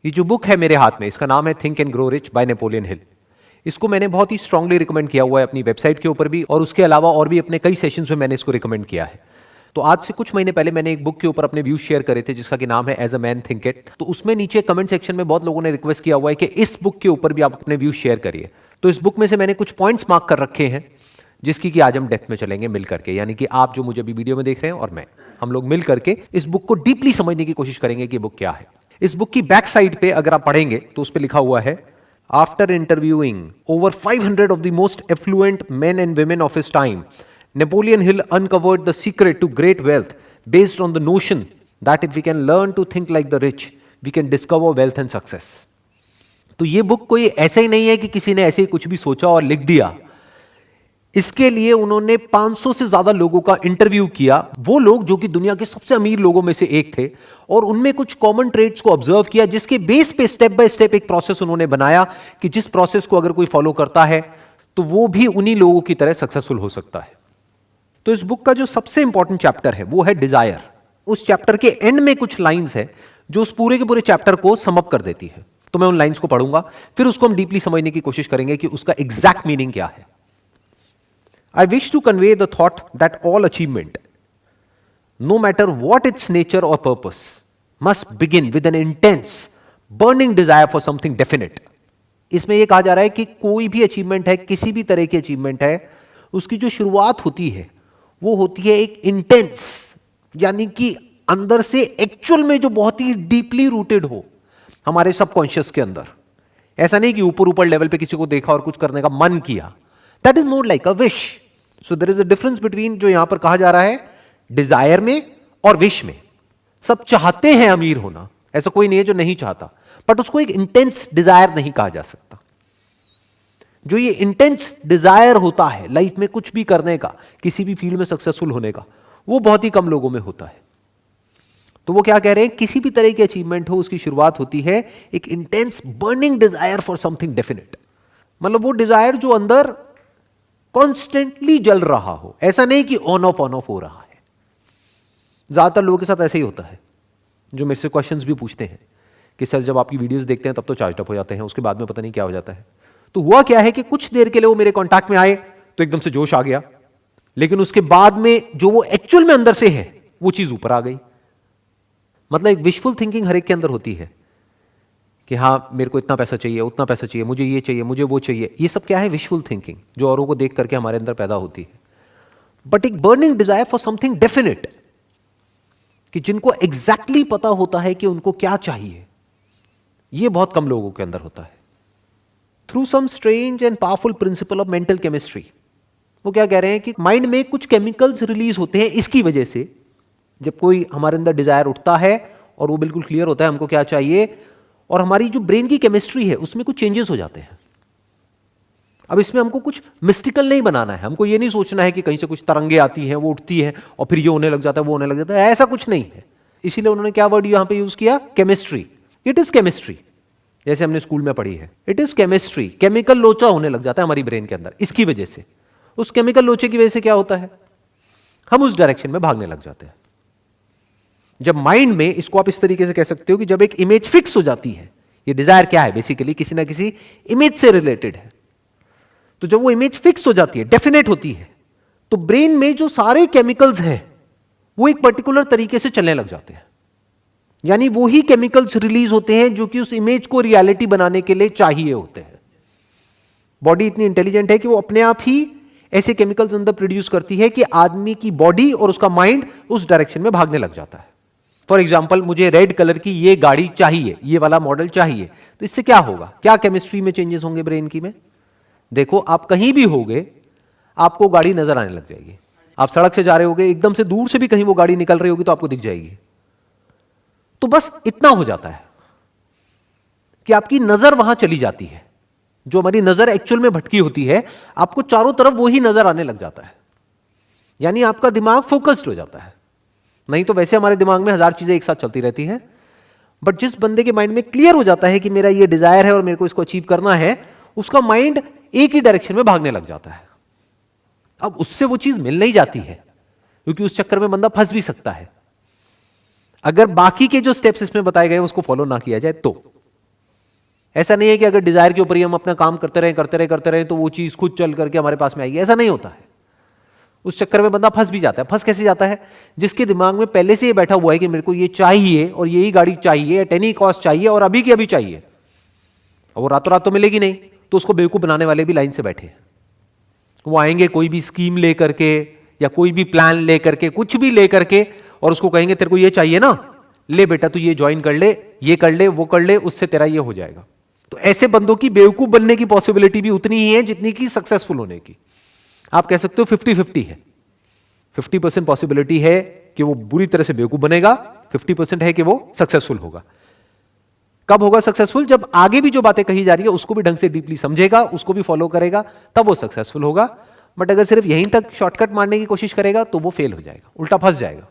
ये जो बुक है मेरे हाथ में, इसका नाम है think and grow rich by Napoleon Hill. इसको मैंने बहुत ही स्ट्रांगली रिकमेंड किया हुआ है अपनी वेबसाइट के ऊपर भी, और उसके अलावा और भी अपने कई सेशंस में मैंने इसको रिकमेंड किया है। तो आज से कुछ महीने पहले मैंने एक बुक के ऊपर अपने व्यूज शेयर करे थे जिसका कि नाम है as a man think it. तो उसमें नीचे कमेंट सेक्शन में बहुत लोगों ने रिक्वेस्ट किया हुआ है कि इस बुक के ऊपर भी आप अपने व्यूज शेयर करिए। तो इस बुक में से मैंने कुछ पॉइंट्स मार्क कर रखे हैं जिसकी कि आज हम डेप्थ में चलेंगे मिल करके, यानी कि आप जो मुझे अभी वीडियो में देख रहे हैं और मैं, हम लोग मिल करके इस बुक को डीपली समझने की कोशिश करेंगे कि बुक क्या है। इस बुक की बैक साइड पे अगर आप पढ़ेंगे तो उस पे लिखा हुआ है, after interviewing over 500 of the most affluent men and women of his time, Napoleon Hill uncovered the secret to great wealth based on the notion that if we can learn to think like the rich we can discover wealth and success. तो ये book कोई ऐसा ही नहीं है कि किसी ने ऐसे ही कुछ भी सोचा और लिख दिया। इसके लिए उन्होंने 500 से ज्यादा लोगों का इंटरव्यू किया, वो लोग जो कि दुनिया के सबसे अमीर लोगों में से एक थे, और उनमें कुछ कॉमन ट्रेड्स को ऑब्जर्व किया जिसके बेस पे स्टेप बाय स्टेप एक प्रोसेस उन्होंने बनाया कि जिस प्रोसेस को अगर कोई फॉलो करता है तो वो भी उन्हीं लोगों की तरह सक्सेसफुल हो सकता है। तो इस बुक का जो सबसे इंपॉर्टेंट चैप्टर है वो है डिजायर। उस चैप्टर के एंड में कुछ लाइंस है जो उस पूरे के पूरे चैप्टर को सम अप कर देती है। तो मैं उन लाइंस को पढ़ूंगा, फिर उसको हम डीपली समझने की कोशिश करेंगे कि उसका एग्जैक्ट मीनिंग क्या है। I wish to convey the thought that all achievement, no matter what its nature or purpose, must begin with an intense, burning desire for something definite. इसमें यह कहा जा रहा है कि कोई भी अचीवमेंट है, किसी भी तरह की अचीवमेंट है, उसकी जो शुरुआत होती है वो होती है एक इंटेंस, यानी कि अंदर से एक्चुअल में जो बहुत ही डीपली रूटेड हो हमारे सबकॉन्शियस के अंदर। ऐसा नहीं कि ऊपर ऊपर लेवल पे किसी को देखा और कुछ करने का मन किया। That is more like a wish. So there is a difference between जो यहां पर कहा जा रहा है डिजायर में और विश में। सब चाहते हैं अमीर होना, ऐसा कोई नहीं है जो नहीं चाहता, बट उसको एक इंटेंस डिजायर नहीं कहा जा सकता। जो ये इंटेंस डिजायर होता है लाइफ में कुछ भी करने का, किसी भी फील्ड में सक्सेसफुल होने का, वो बहुत ही कम लोगों में होता है। तो वो क्या कह रहे हैं, किसी भी तरह की अचीवमेंट हो उसकी शुरुआत होती है एक intense burning desire for something definite. मतलब वो डिजायर जो अंदर कॉन्स्टेंटली जल रहा हो, ऐसा नहीं कि ऑन ऑफ हो रहा है। ज्यादातर लोगों के साथ ऐसे ही होता है जो मेरे से क्वेश्चंस भी पूछते हैं कि सर जब आपकी वीडियोस देखते हैं तब तो चार्ज अप हो जाते हैं, उसके बाद में पता नहीं क्या हो जाता है। तो हुआ क्या है कि कुछ देर के लिए वो मेरे कॉन्टैक्ट में आए तो एकदम से जोश आ गया, लेकिन उसके बाद में जो वो एक्चुअल में अंदर से है वो चीज ऊपर आ गई। मतलब एक विशफुल थिंकिंग हर एक के अंदर होती है कि हाँ मेरे को इतना पैसा चाहिए, उतना पैसा चाहिए, मुझे ये चाहिए, मुझे वो चाहिए। ये सब क्या है, विशफुल थिंकिंग जो औरों को देख करके हमारे अंदर पैदा होती है। बट एक burning desire for something definite, कि जिनको एग्जैक्टली पता होता है कि उनको क्या चाहिए, ये बहुत कम लोगों के अंदर होता है। Through some strange and powerful principle of mental chemistry, वो क्या कह रहे हैं कि माइंड में कुछ केमिकल्स रिलीज होते हैं। इसकी वजह से जब कोई हमारे अंदर डिजायर उठता है और वो बिल्कुल क्लियर होता है हमको क्या चाहिए, और हमारी जो ब्रेन की केमिस्ट्री है उसमें कुछ चेंजेस हो जाते हैं। अब इसमें हमको कुछ मिस्टिकल नहीं बनाना है, हमको ये नहीं सोचना है कि कहीं से कुछ तरंगे आती हैं, वो उठती है और फिर ये होने लग जाता है, वो होने लग जाता है, ऐसा कुछ नहीं है। इसीलिए उन्होंने क्या वर्ड यहां पे यूज किया, केमिस्ट्री। इट इज केमिस्ट्री, जैसे हमने स्कूल में पढ़ी है, इट इज केमिस्ट्री। केमिकल लोचा होने लग जाता है हमारी ब्रेन के अंदर। इसकी वजह से, उस केमिकल लोचे की वजह से क्या होता है, हम उस डायरेक्शन में भागने लग जाते हैं। जब माइंड में, इसको आप इस तरीके से कह सकते हो कि जब एक इमेज फिक्स हो जाती है, ये डिजायर क्या है बेसिकली किसी ना किसी इमेज से रिलेटेड है, तो जब वो इमेज फिक्स हो जाती है, डेफिनेट होती है, तो ब्रेन में जो सारे केमिकल्स हैं वो एक पर्टिकुलर तरीके से चलने लग जाते हैं। यानी वो ही केमिकल्स रिलीज होते हैं जो कि उस इमेज को रियलिटी बनाने के लिए चाहिए होते हैं। बॉडी इतनी इंटेलिजेंट है कि वो अपने आप ही ऐसे केमिकल्स अंदर प्रोड्यूस करती है कि आदमी की बॉडी और उसका माइंड उस डायरेक्शन में भागने लग जाता है। फॉर एग्जाम्पल, मुझे रेड कलर की ये गाड़ी चाहिए, ये वाला मॉडल चाहिए, तो इससे क्या होगा, क्या केमिस्ट्री में चेंजेस होंगे ब्रेन की में। देखो आप कहीं भी होगे आपको गाड़ी नजर आने लग जाएगी। आप सड़क से जा रहे होगे, एकदम से दूर से भी कहीं वो गाड़ी निकल रही होगी तो आपको दिख जाएगी। तो बस इतना हो जाता है कि आपकी नजर वहां चली जाती है। जो हमारी नजर एक्चुअल में भटकी होती है, आपको चारों तरफ वही नजर आने लग जाता है। यानी आपका दिमाग फोकस्ड हो जाता है। नहीं तो वैसे हमारे दिमाग में हजार चीजें एक साथ चलती रहती हैं, बट जिस बंदे के माइंड में क्लियर हो जाता है कि मेरा ये डिजायर है और मेरे को इसको अचीव करना है, उसका माइंड एक ही डायरेक्शन में भागने लग जाता है। अब उससे वो चीज मिल नहीं जाती है, क्योंकि उस चक्कर में बंदा फंस भी सकता है अगर बाकी के जो स्टेप्स इसमें बताए गए उसको फॉलो ना किया जाए तो। ऐसा नहीं है कि अगर डिजायर के ऊपर ही हम अपना काम करते रहे तो वो चीज खुद चल करके हमारे पास में आएगी, ऐसा नहीं होता है। उस चक्कर में बंदा फंस भी जाता है। फंस कैसे जाता है? जिसके दिमाग में पहले से ये बैठा हुआ है कि मेरे को ये चाहिए और यही गाड़ी चाहिए, एट एनी कॉस्ट चाहिए और अभी की अभी चाहिए, और वो रातों रात तो मिलेगी नहीं, तो उसको बेवकूफ बनाने वाले भी लाइन से बैठे हैं। वो आएंगे कोई भी स्कीम लेकर के या कोई भी प्लान लेकर के, कुछ भी लेकर के, और उसको कहेंगे तेरे को ये चाहिए ना, ले बेटा तू ये ज्वाइन कर ले, ये कर ले, वो कर ले, उससे तेरा ये हो जाएगा। तो ऐसे बंदों की बेवकूफ बनने की पॉसिबिलिटी भी उतनी ही है जितनी की सक्सेसफुल होने की। आप कह सकते हो 50-50 है। 50% पॉसिबिलिटी है कि वो बुरी तरह से बेवकूफ बनेगा, 50% है कि वो सक्सेसफुल होगा। कब होगा सक्सेसफुल? जब आगे भी जो बातें कही जा रही है उसको भी ढंग से डीपली समझेगा, उसको भी फॉलो करेगा, तब वो सक्सेसफुल होगा। बट अगर सिर्फ यहीं तक शॉर्टकट मारने की कोशिश करेगा तो वो फेल हो जाएगा, उल्टा फंस जाएगा।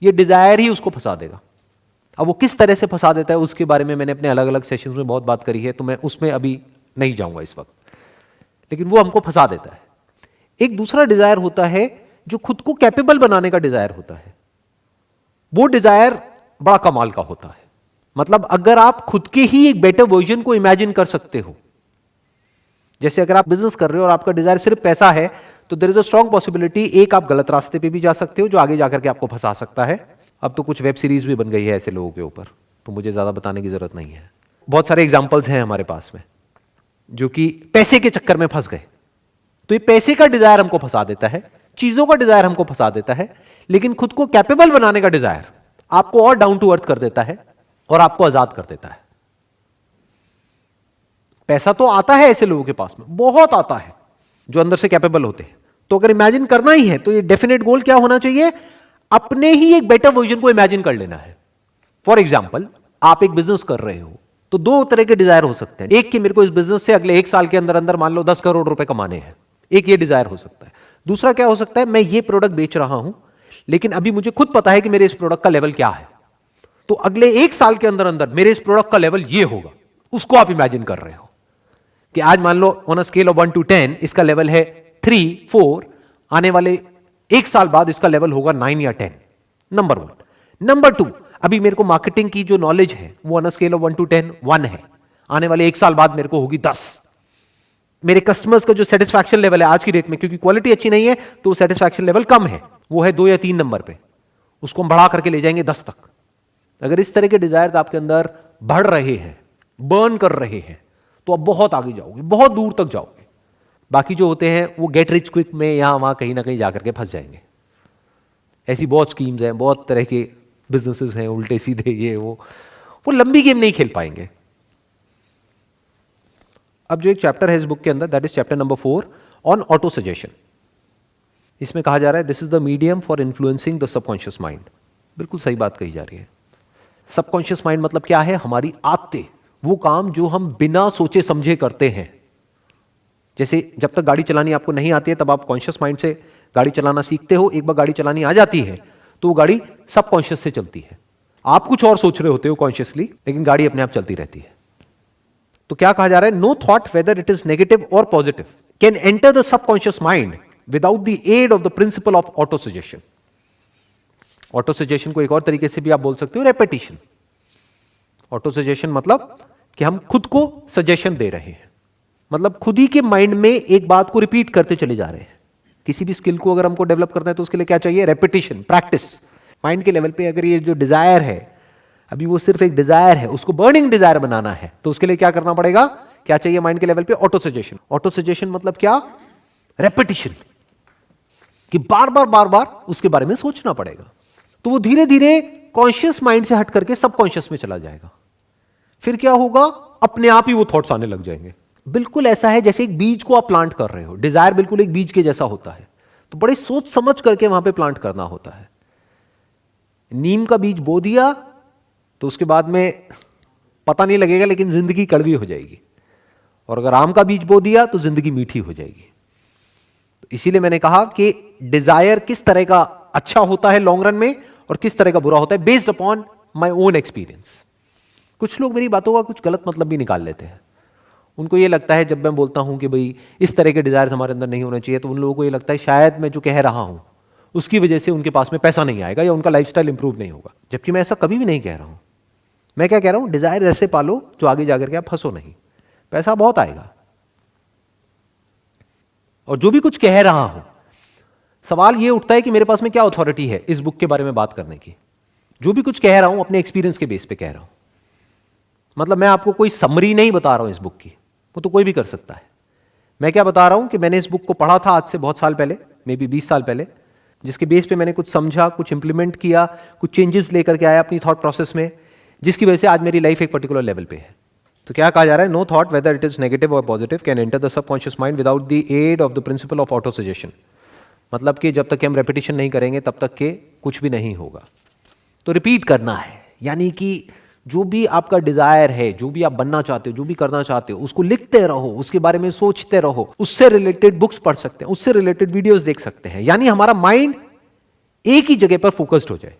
ये डिजायर ही उसको फंसा देगा। अब वो किस तरह से फंसा देता है उसके बारे में मैंने अपने अलग अलग सेशंस में बहुत बात करी है, तो मैं उसमें अभी नहीं जाऊंगा इस वक्त, लेकिन वो हमको फंसा देता है। एक दूसरा डिजायर होता है जो खुद को कैपेबल बनाने का डिजायर होता है। वो डिजायर बड़ा कमाल का होता है। मतलब अगर आप खुद के ही एक बेटर वर्जन को इमेजिन कर सकते हो, जैसे अगर आप बिजनेस कर रहे हो और आपका डिजायर सिर्फ पैसा है, तो there is a strong possibility एक आप गलत रास्ते पे भी जा सकते हो जो आगे जाकर के आपको फंसा सकता है। अब तो कुछ वेब सीरीज भी बन गई है ऐसे लोगों के ऊपर, तो मुझे ज्यादा बताने की जरूरत नहीं है। बहुत सारे एग्जाम्पल्स हैं हमारे पास में जो कि पैसे के चक्कर में फंस गए। तो ये पैसे का डिजायर हमको फंसा देता है, चीजों का डिजायर हमको फंसा देता है, लेकिन खुद को कैपेबल बनाने का डिजायर आपको और डाउन टू अर्थ कर देता है और आपको आजाद कर देता है। पैसा तो आता है ऐसे लोगों के पास में, बहुत आता है, जो अंदर से कैपेबल होते हैं। तो अगर इमेजिन करना ही है तो ये डेफिनेट गोल क्या होना चाहिए? अपने ही एक बेटर वर्जन को इमेजिन कर लेना है। फॉर एग्जाम्पल, आप एक बिजनेस कर रहे हो तो दो तरह के डिजायर हो सकते हैं। एक कि मेरे को इस बिजनेस से अगले 1 साल के अंदर अंदर मान लो 10 करोड़ रुपए कमाने हैं, एक ये डिजायर हो सकता है। दूसरा क्या हो सकता है? मैं ये प्रोडक्ट बेच रहा हूं लेकिन अभी मुझे खुद पता है कि मेरे इस प्रोडक्ट का लेवल क्या है, तो अगले 1 साल के अंदर अंदर मेरे इस प्रोडक्ट का लेवल ये होगा। उसको आप इमेजिन कर रहे हो कि आज मान लो on a scale of 1 to 10 इसका लेवल है 3, 4, आने वाले 1 साल बाद इसका लेवल होगा 9 या 10। नंबर 1। नंबर 2, अभी मेरे को मार्केटिंग की जो नॉलेज है वो on a scale of 1 to 10 1 है, आने वाले 1 साल बाद मेरे को होगी 10। मेरे कस्टमर्स का जो सेटिस्फैक्शन लेवल है आज की डेट में, क्योंकि क्वालिटी अच्छी नहीं है तो सेटिस्फैक्शन लेवल कम है, वो है 2 या 3 नंबर पे, उसको हम बढ़ा करके ले जाएंगे 10 तक। अगर इस तरह के डिजायर आपके अंदर बढ़ रहे हैं, बर्न कर रहे हैं, तो आप बहुत आगे जाओगे, बहुत दूर तक जाओगे। बाकी जो होते हैं वो गेट रिच क्विक में यहां वहां कहीं ना कहीं जाकर के फंस जाएंगे। ऐसी बहुत स्कीम्स हैं, बहुत तरह के बिजनेसेस हैं, उल्टे सीधे ये वो लंबी गेम नहीं खेल पाएंगे। अब जो एक चैप्टर है इस बुक के अंदर, that is chapter number 4 on auto suggestion. इसमें कहा जा रहा है this is the medium for influencing the subconscious mind. बिल्कुल सही बात कही जा रही है। सबकॉन्शियस माइंड मतलब क्या है? हमारी आदतें, वो काम जो हम बिना सोचे समझे करते हैं। जैसे जब तक गाड़ी चलानी आपको नहीं आती है तब आप कॉन्शियस माइंड से गाड़ी चलाना सीखते हो, एक बार गाड़ी चलानी आ जाती है तो वो गाड़ी सबकॉन्शियस से चलती है। आप कुछ और सोच रहे होते हो कॉन्शियसली, लेकिन गाड़ी अपने आप चलती रहती है। तो क्या कहा जा रहा है? No thought whether it is negative और positive can enter the subconscious mind without the aid of the principle of autosuggestion. Autosuggestion को एक और तरीके से भी आप बोल सकते हो रेपिटेशन। ऑटो सजेशन मतलब कि हम खुद को सजेशन दे रहे हैं, मतलब खुद ही के माइंड में एक बात को रिपीट करते चले जा रहे हैं। किसी भी स्किल को अगर हमको डेवलप करना है तो उसके लिए क्या चाहिए? Repetition, practice. माइंड के लेवल पे अगर ये जो डिजायर है, अभी वो सिर्फ एक डिजायर है, उसको बर्निंग डिजायर बनाना है, तो उसके लिए क्या करना पड़ेगा? क्या चाहिए माइंड के लेवल पे? Auto suggestion. ऑटो सजेशन मतलब क्या? रेपिटेशन, कि बार बार उसके बारे में सोचना पड़ेगा। तो वो धीरे धीरे कॉन्शियस माइंड से हट करके सबकॉन्शियस में चला जाएगा। फिर क्या होगा? अपने आप ही वो थॉट्स आने लग जाएंगे। बिल्कुल ऐसा है जैसे एक बीज को आप प्लांट कर रहे हो। डिजायर बिल्कुल एक बीज के जैसा होता है, तो बड़े सोच समझ करके वहां पे प्लांट करना होता है। नीम का बीज बो दिया तो उसके बाद में पता नहीं लगेगा, लेकिन जिंदगी कड़वी हो जाएगी। और अगर आम का बीज बो दिया तो जिंदगी मीठी हो जाएगी। तो इसीलिए मैंने कहा कि डिजायर किस तरह का अच्छा होता है लॉन्ग रन में और किस तरह का बुरा होता है, based upon my own experience. कुछ लोग मेरी बातों का कुछ गलत मतलब भी निकाल लेते हैं। उनको ये लगता है जब मैं बोलता हूं कि भाई इस तरह के डिजायर हमारे अंदर नहीं होने चाहिए, तो उन लोगों को ये लगता है शायद मैं जो कह रहा हूं उसकी वजह से उनके पास में पैसा नहीं आएगा या उनका लाइफस्टाइल इंप्रूव नहीं होगा, जबकि मैं ऐसा कभी भी नहीं कह रहा हूं। मैं क्या कह रहा हूं, डिजायर ऐसे पालो जो आगे जाकर के आप फंसो नहीं, पैसा बहुत आएगा। और जो भी कुछ कह रहा हूं, सवाल यह उठता है कि मेरे पास में क्या अथॉरिटी है इस बुक के बारे में बात करने की। जो भी कुछ कह रहा हूं अपने एक्सपीरियंस के बेस पे कह रहा हूं। मतलब मैं आपको कोई समरी नहीं बता रहा हूं इस बुक की, वो तो कोई भी कर सकता है। मैं क्या बता रहा हूं कि मैंने इस बुक को पढ़ा था आज से बहुत साल पहले, मे बी 20 साल पहले, जिसके बेस पे मैंने कुछ समझा, कुछ इंप्लीमेंट किया, कुछ चेंजेस लेकर के आया अपनी थॉट प्रोसेस में, जिसकी वजह से आज मेरी लाइफ एक पर्टिकुलर लेवल पे है। तो क्या कहा जा रहा है, no thought whether it is negative और positive can enter the subconscious mind without the aid of the principle of autosuggestion. मतलब कि जब तक कि हम रेपिटेशन नहीं करेंगे तब तक के कुछ भी नहीं होगा। तो रिपीट करना है, यानी कि जो भी आपका डिजायर है, जो भी आप बनना चाहते हो, जो भी करना चाहते हो, उसको लिखते रहो, उसके बारे में सोचते रहो, उससे रिलेटेड बुक्स पढ़ सकते हैं, उससे रिलेटेड वीडियोस देख सकते हैं। यानी हमारा माइंड एक ही जगह पर फोकस्ड हो जाए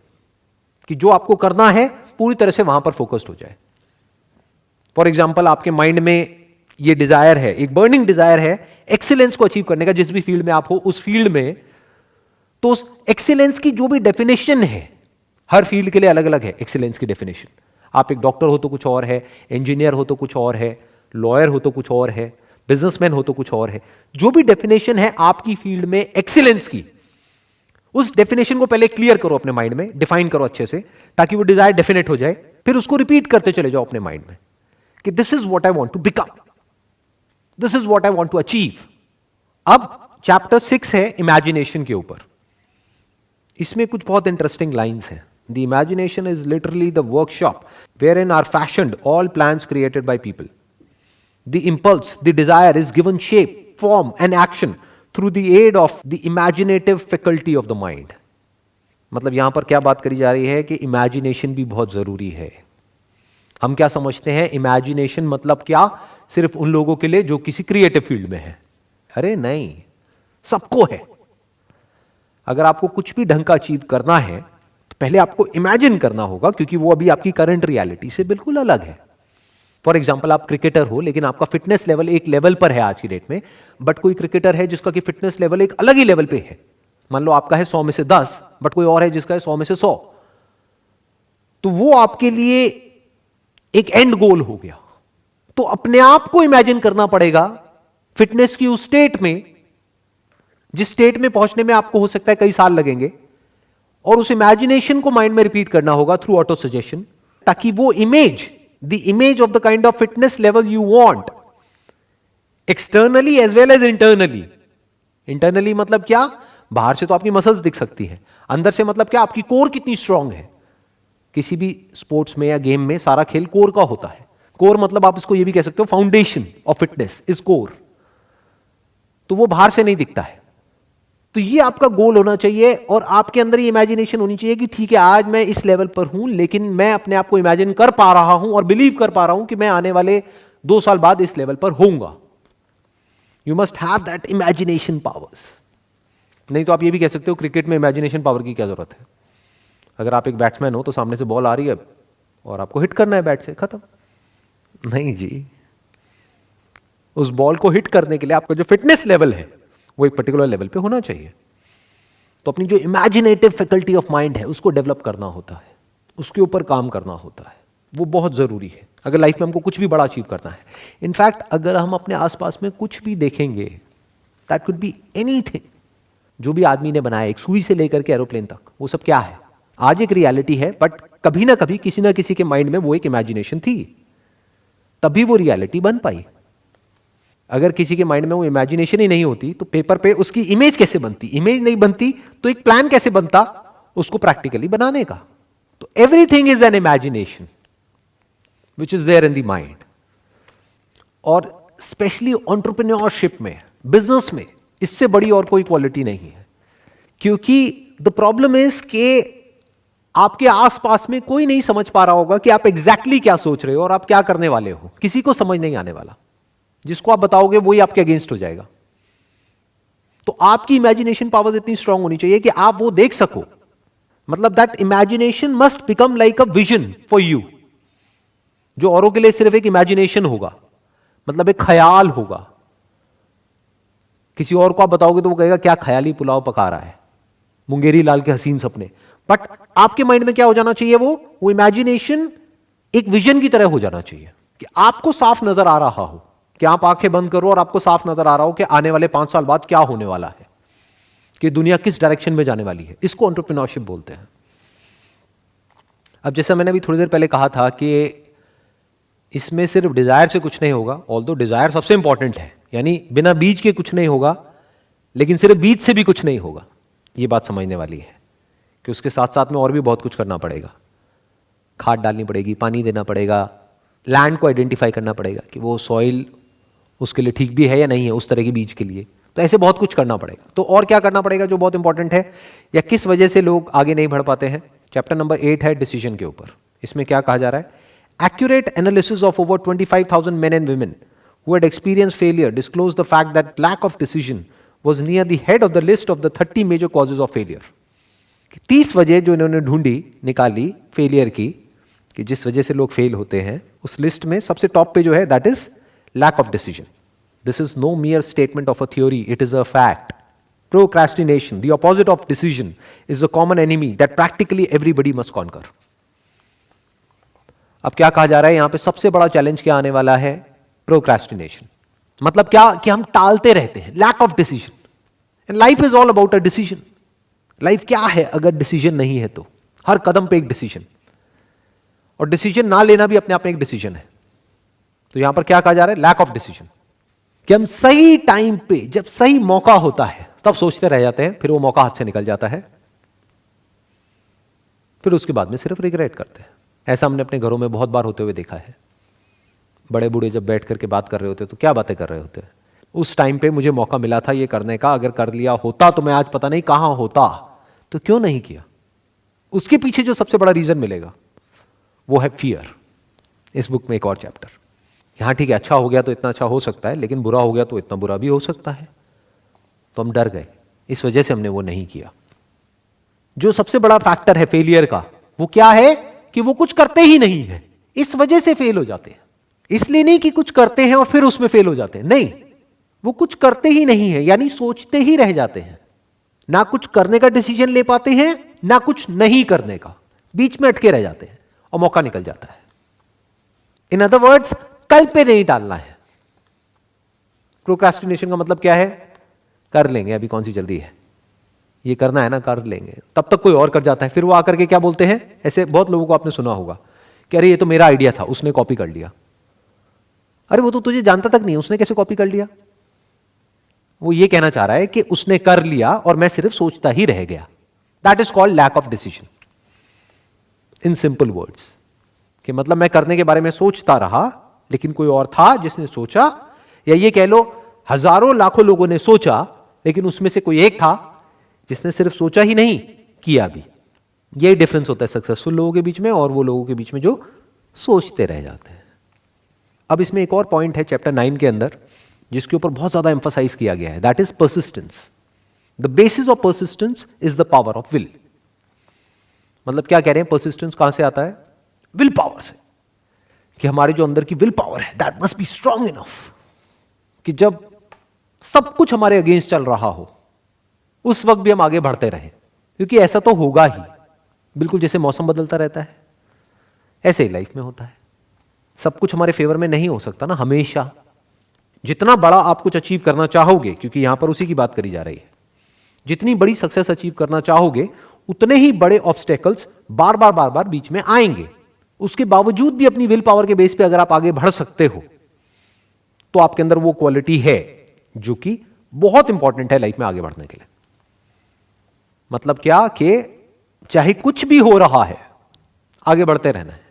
कि जो आपको करना है पूरी तरह से वहां पर फोकस्ड हो जाए। फॉर एग्जाम्पल, आपके माइंड में ये डिजायर है, एक बर्निंग डिजायर है एक्सीलेंस को अचीव करने का, जिस भी फील्ड में आप हो उस फील्ड में, तो उस एक्सीलेंस की जो भी डेफिनेशन है, हर फील्ड के लिए अलग अलग है एक्सीलेंस की डेफिनेशन। आप एक डॉक्टर हो तो कुछ और है, इंजीनियर हो तो कुछ और है, लॉयर हो तो कुछ और है, बिजनेसमैन हो तो कुछ और है। जो भी डेफिनेशन है आपकी फील्ड में एक्सीलेंस की, उस डेफिनेशन को पहले क्लियर करो अपने माइंड में, डिफाइन करो अच्छे से, ताकि वो डिजायर डेफिनेट हो जाए। फिर उसको रिपीट करते चले जाओ अपने माइंड में कि this is what I want to become, this is what I want to achieve. अब चैप्टर 6 है इमेजिनेशन के ऊपर। इसमें कुछ बहुत इंटरेस्टिंग लाइंस हैं। The imagination is literally the workshop wherein are fashioned all plans created by people. The impulse, the desire is given shape, form and action through the aid of the imaginative faculty of the mind. मतलब यहां पर क्या बात करी जा रही है कि इमेजिनेशन भी बहुत जरूरी है। हम क्या समझते हैं इमेजिनेशन मतलब क्या, सिर्फ उन लोगों के लिए जो किसी क्रिएटिव फील्ड में है। अरे नहीं, सबको है। अगर आपको कुछ भी ढंग का अचीव करना है तो पहले आपको इमेजिन करना होगा, क्योंकि वो अभी आपकी करंट रियलिटी से बिल्कुल अलग है। फॉर एग्जाम्पल, आप क्रिकेटर हो लेकिन आपका फिटनेस लेवल एक लेवल पर है आज की डेट में, बट कोई क्रिकेटर है जिसका कि फिटनेस लेवल एक अलग ही लेवल पे है। मान लो आपका है 100 में से 10, बट कोई और है जिसका है 100 में से 100। तो वो आपके लिए एक एंड गोल हो गया। तो अपने आप को इमेजिन करना पड़ेगा फिटनेस की उस स्टेट में, जिस स्टेट में पहुंचने में आपको हो सकता है कई साल लगेंगे, और उस इमेजिनेशन को माइंड में रिपीट करना होगा थ्रू ऑटो सजेशन, ताकि वो image, the image of the kind of fitness level you want, externally as well as internally. Internally मतलब क्या, बाहर से तो आपकी मसल्स दिख सकती है, अंदर से मतलब क्या, आपकी कोर कितनी स्ट्रांग है। किसी भी स्पोर्ट्स में या गेम में सारा खेल कोर का होता है। कोर मतलब आप इसको ये भी कह सकते हो, foundation of fitness is core. तो वो बाहर से नहीं दिखता है। तो ये आपका गोल होना चाहिए, और आपके अंदर ये इमेजिनेशन होनी चाहिए कि ठीक है, आज मैं इस लेवल पर हूं, लेकिन मैं अपने आप को इमेजिन कर पा रहा हूं और बिलीव कर पा रहा हूं कि मैं आने वाले 2 साल बाद इस लेवल पर होऊंगा। You must have that imagination powers. नहीं तो आप ये भी कह सकते हो, क्रिकेट में इमेजिनेशन पावर की क्या जरूरत है। अगर आप एक बैट्समैन हो तो सामने से बॉल आ रही है और आपको हिट करना है बैट से, खत्म। नहीं जी, उस बॉल को हिट करने के लिए आपका जो फिटनेस लेवल है वो एक पर्टिकुलर लेवल पे होना चाहिए। तो अपनी जो इमेजिनेटिव फैकल्टी ऑफ माइंड है उसको डेवलप करना होता है, उसके ऊपर काम करना होता है। वो बहुत जरूरी है अगर लाइफ में हमको कुछ भी बड़ा अचीव करना है। इनफैक्ट अगर हम अपने आसपास में कुछ भी देखेंगे, दैट कुड बी एनीथिंग, जो भी आदमी ने बनाया, एक सुई से लेकर के एरोप्लेन तक, वो सब क्या है, आज एक रियलिटी है, बट कभी ना कभी किसी ना किसी के माइंड में वो एक इमेजिनेशन थी, तभी वो रियलिटी बन पाई। अगर किसी के माइंड में वो इमेजिनेशन ही नहीं होती तो पेपर पे उसकी इमेज कैसे बनती, इमेज नहीं बनती तो एक प्लान कैसे बनता उसको प्रैक्टिकली बनाने का। तो everything is an imagination which is there in the mind. और स्पेशली एंटरप्रेन्योरशिप में, बिजनेस में, इससे बड़ी और कोई क्वालिटी नहीं है। क्योंकि द प्रॉब्लम इज कि आपके आसपास में कोई नहीं समझ पा रहा होगा कि आप एग्जैक्टली क्या सोच रहे हो और आप क्या करने वाले हो। किसी को समझ नहीं आने वाला, जिसको आप बताओगे वही आपके अगेंस्ट हो जाएगा। तो आपकी इमेजिनेशन पावर्स इतनी स्ट्रांग होनी चाहिए कि आप वो देख सको। मतलब that imagination must become like a vision for you, जो औरों के लिए सिर्फ एक इमेजिनेशन होगा, मतलब एक ख्याल होगा। किसी और को आप बताओगे तो वो कहेगा क्या ख्याली पुलाव पका रहा है, मुंगेरी लाल के हसीन सपने। बट आपके माइंड में क्या हो जाना चाहिए, वो इमेजिनेशन एक विजन की तरह हो जाना चाहिए कि आपको साफ नजर आ रहा हो कि आप आंखें बंद करो और आपको साफ नजर आ रहा हो कि आने वाले 5 साल बाद क्या होने वाला है, कि दुनिया किस डायरेक्शन में जाने वाली है। इसको एंटरप्रेन्योरशिप बोलते हैं। अब जैसा मैंने अभी थोड़ी देर पहले कहा था कि इसमें सिर्फ डिजायर से कुछ नहीं होगा, ऑल्दो डिजायर सबसे इंपॉर्टेंट है, यानी बिना बीज के कुछ नहीं होगा, लेकिन सिर्फ बीज से भी कुछ नहीं होगा। ये बात समझने वाली है कि उसके साथ साथ में और भी बहुत कुछ करना पड़ेगा। खाद डालनी पड़ेगी, पानी देना पड़ेगा, लैंड को आइडेंटिफाई करना पड़ेगा कि वो सॉइल उसके लिए ठीक भी है या नहीं है उस तरह के बीज के लिए। तो ऐसे बहुत कुछ करना पड़ेगा। तो और क्या करना पड़ेगा जो बहुत इंपॉर्टेंट है, या किस वजह से लोग आगे नहीं बढ़ पाते हैं। चैप्टर नंबर 8 है डिसीजन के ऊपर। इसमें क्या कहा जा रहा है, accurate analysis of over 25,000 main and women who had experienced failure disclosed the fact that lack of decision was near the head of the list of the 30 major causes of failure. 30 वजह जो इन्होंने ढूंढी निकाली failure की, कि जिस वजह से लोग फेल होते हैं, उस लिस्ट में सबसे टॉप पे जो है that is lack of decision. This is no mere statement of a theory, it is a fact. Procrastination, the opposite of decision, is a common enemy that practically everybody must conquer. अब क्या कहा जा रहा है यहां पे, सबसे बड़ा चैलेंज क्या आने वाला है, प्रोक्रेस्टिनेशन. मतलब क्या कि हम टालते रहते हैं, lack of decision. And life is all about a decision. Life क्या है अगर डिसीजन नहीं है तो, हर कदम पे एक डिसीजन, और डिसीजन ना लेना भी अपने आप में एक डिसीजन है. तो यहां पर क्या कहा जा रहा है, लैक ऑफ डिसीजन. कि हम सही टाइम पे जब सही मौका होता है तब सोचते रह जाते हैं, फिर वो मौका हाथ से निकल जाता है, फिर उसके बाद में सिर्फ रिग्रेट करते हैं. ऐसा हमने अपने घरों में बहुत बार होते हुए देखा है. बड़े बूढ़े जब बैठ करके बात कर रहे होते तो क्या बातें कर रहे होते हैं, उस टाइम पे मुझे मौका मिला था ये करने का, अगर कर लिया होता तो मैं आज पता नहीं कहां होता, तो क्यों नहीं किया. उसके पीछे जो सबसे बड़ा रीजन मिलेगा वो है फियर. इस बुक में एक और चैप्टर, यहां ठीक है अच्छा हो गया तो इतना अच्छा हो सकता है, लेकिन बुरा हो गया तो इतना बुरा भी हो सकता है. तो हम डर गए, इस वजह से हमने वो नहीं किया. जो सबसे बड़ा फैक्टर है फेलियर का वो क्या है कि वो कुछ करते ही नहीं है, इस वजह से फेल हो जाते हैं. इसलिए नहीं कि कुछ करते हैं और फिर उसमें फेल हो जाते हैं, नहीं, वो कुछ करते ही नहीं है, यानी सोचते ही रह जाते हैं. ना कुछ करने का डिसीजन ले पाते हैं, ना कुछ नहीं करने का, बीच में अटके रह जाते हैं और मौका निकल जाता है. इन अदर वर्ड्स, कल पे नहीं टालना है. प्रोक्रेस्टिनेशन का मतलब क्या है, कर लेंगे, अभी कौन सी जल्दी है, ये करना है ना, कर लेंगे. तब तक कोई और कर जाता है, फिर वो आकर के क्या बोलते हैं, ऐसे बहुत लोगों को आपने सुना होगा कि अरे ये तो मेरा आइडिया था, उसने कॉपी कर लिया. अरे वो तो तुझे जानता तक नहीं, उसने कैसे कॉपी कर लिया. वो ये कहना चाह रहा है कि उसने कर लिया और मैं सिर्फ सोचता ही रह गया. That is called lack of decision. In simple words, कि मतलब मैं करने के बारे में सोचता रहा, लेकिन कोई और था जिसने सोचा, या ये कह लो हजारों लाखों लोगों ने सोचा, लेकिन उसमें से कोई एक था जिसने सिर्फ सोचा ही नहीं, किया भी. यही डिफरेंस होता है सक्सेसफुल लोगों के बीच में और वो लोगों के बीच में जो सोचते रह जाते हैं. अब इसमें एक और पॉइंट है चैप्टर 9 के अंदर जिसके ऊपर बहुत ज्यादा एम्फसाइज किया गया है, that is persistence. The basis of persistence is the power of will. मतलब क्या कह रहे हैं, परसिस्टेंस कहां से आता है, विल पावर से. कि हमारे जो अंदर की विल पावर है that must be strong enough, कि जब सब कुछ हमारे अगेंस्ट चल रहा हो उस वक्त भी हम आगे बढ़ते रहें, क्योंकि ऐसा तो होगा ही. बिल्कुल जैसे मौसम बदलता रहता है ऐसे ही लाइफ में होता है. सब कुछ हमारे फेवर में नहीं हो सकता ना हमेशा. जितना बड़ा आप कुछ अचीव करना चाहोगे, क्योंकि यहां पर उसी की बात करी जा रही है, जितनी बड़ी सक्सेस अचीव करना चाहोगे उतने ही बड़े ऑब्स्टेकल्स बार बार बीच में आएंगे. उसके बावजूद भी अपनी विल पावर के बेस पे अगर आप आगे बढ़ सकते हो तो आपके अंदर वो क्वालिटी है जो कि बहुत इंपॉर्टेंट है लाइफ में आगे बढ़ने के लिए. मतलब क्या कि चाहे कुछ भी हो रहा है आगे बढ़ते रहना है.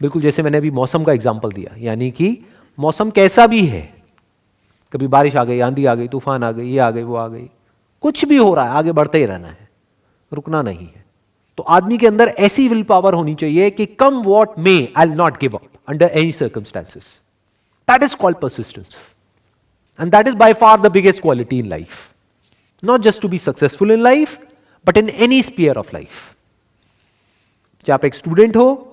बिल्कुल जैसे मैंने अभी मौसम का एग्जांपल दिया, यानी कि मौसम कैसा भी है, कभी बारिश आ गई, आंधी आ गई, तूफान आ गई, ये आ गई, वो आ गई, कुछ भी हो रहा है आगे बढ़ते ही रहना है, रुकना नहीं है. तो आदमी के अंदर ऐसी विल पावर होनी चाहिए कि come what may I will not give up under any circumstances. That is called persistence and that is by far the biggest quality in life. Not just to be successful in life but in any sphere of life. चाहे आप एक student हो,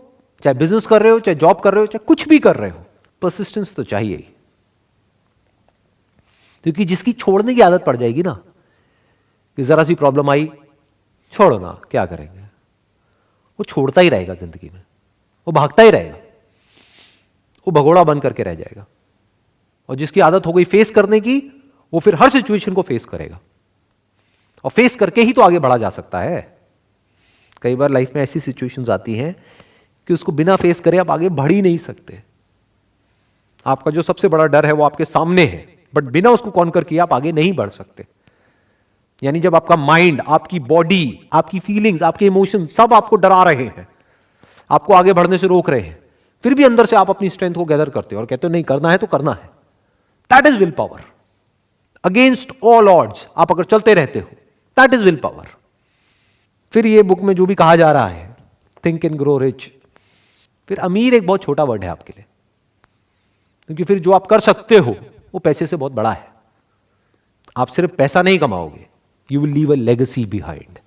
चाहे business कर रहे हो, चाहे job कर रहे हो, चाहे कुछ भी कर रहे हो, परसिस्टेंस तो चाहिए ही. क्योंकि जिसकी छोड़ने की आदत पड़ जाएगी ना, कि जरा सी प्रॉब्लम आई, छोड़ो ना क्या करेंगे, वो छोड़ता ही रहेगा जिंदगी में, वो भागता ही रहेगा. वो भगोड़ा बन करके रह जाएगा। और जिसकी आदत हो गई फेस करने की, वो फिर हर सिचुएशन को फेस करेगा, और फेस करके ही तो आगे बढ़ा जा सकता है। कई बार लाइफ में ऐसी सिचुएशंस आती हैं कि उसको बिना फेस करे आप आगे बढ़ ही नहीं सकते। आपका जो सबसे बड़ा डर है वो आपके सामने है, बट बिना उसको कॉन्कर किए आप आगे नहीं बढ़ सकते। यानी जब आपका माइंड, आपकी बॉडी, आपकी फीलिंग्स, आपके इमोशन सब आपको डरा रहे हैं, आपको आगे बढ़ने से रोक रहे हैं, फिर भी अंदर से आप अपनी स्ट्रेंथ को गैदर करते हो और कहते हो नहीं, करना है तो करना है। That is will power. Against all odds आप अगर चलते रहते हो, दैट इज विल पावर। फिर ये बुक में जो भी कहा जा रहा है, थिंक एंड ग्रो रिच, फिर अमीर एक बहुत छोटा वर्ड है आपके लिए, क्योंकि फिर जो आप कर सकते हो वो पैसे से बहुत बड़ा है। आप सिर्फ पैसा नहीं कमाओगे, you will leave a legacy behind.